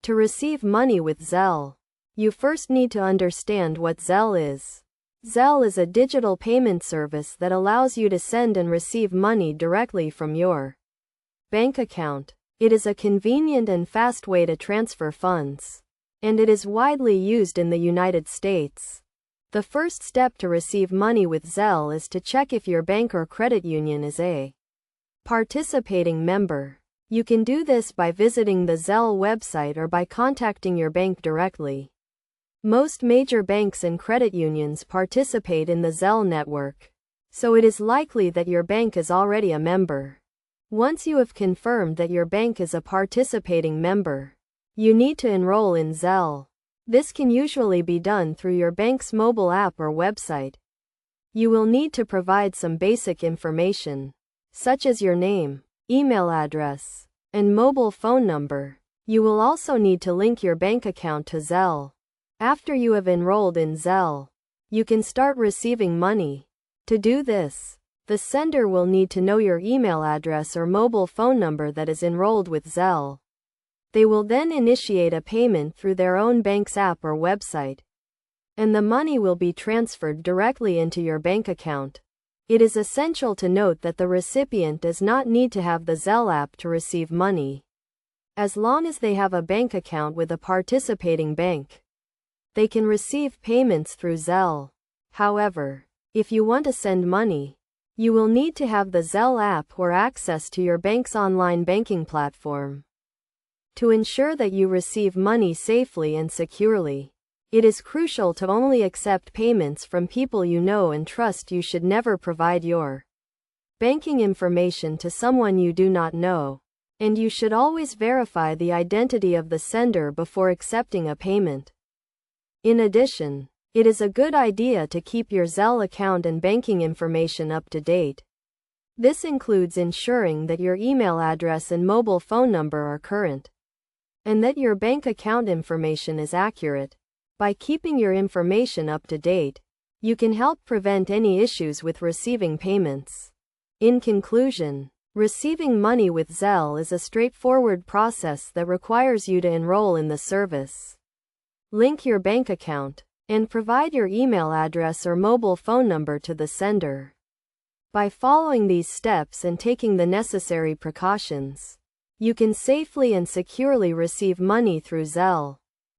To receive money with Zelle, you first need to understand what Zelle is. Zelle is a digital payment service that allows you to send and receive money directly from your bank account. It is a convenient and fast way to transfer funds, and it is widely used in the United States. The first step to receive money with Zelle is to check if your bank or credit union is a participating member. You can do this by visiting the Zelle website or by contacting your bank directly. Most major banks and credit unions participate in the Zelle network, so it is likely that your bank is already a member. Once you have confirmed that your bank is a participating member, you need to enroll in Zelle. This can usually be done through your bank's mobile app or website. You will need to provide some basic information, such as your name, email address, and mobile phone number. You will also need to link your bank account to Zelle. After you have enrolled in Zelle, you can start receiving money. To do this, the sender will need to know your email address or mobile phone number that is enrolled with Zelle. They will then initiate a payment through their own bank's app or website, and the money will be transferred directly into your bank account. It is essential to note that the recipient does not need to have the Zelle app to receive money. As long as they have a bank account with a participating bank, they can receive payments through Zelle. However, if you want to send money, you will need to have the Zelle app or access to your bank's online banking platform. To ensure that you receive money safely and securely, it is crucial to only accept payments from people you know and trust. You should never provide your banking information to someone you do not know, and you should always verify the identity of the sender before accepting a payment. In addition, it is a good idea to keep your Zelle account and banking information up to date. This includes ensuring that your email address and mobile phone number are current, and that your bank account information is accurate. By keeping your information up to date, you can help prevent any issues with receiving payments. In conclusion, receiving money with Zelle is a straightforward process that requires you to enroll in the service, link your bank account, and provide your email address or mobile phone number to the sender. By following these steps and taking the necessary precautions, you can safely and securely receive money through Zelle.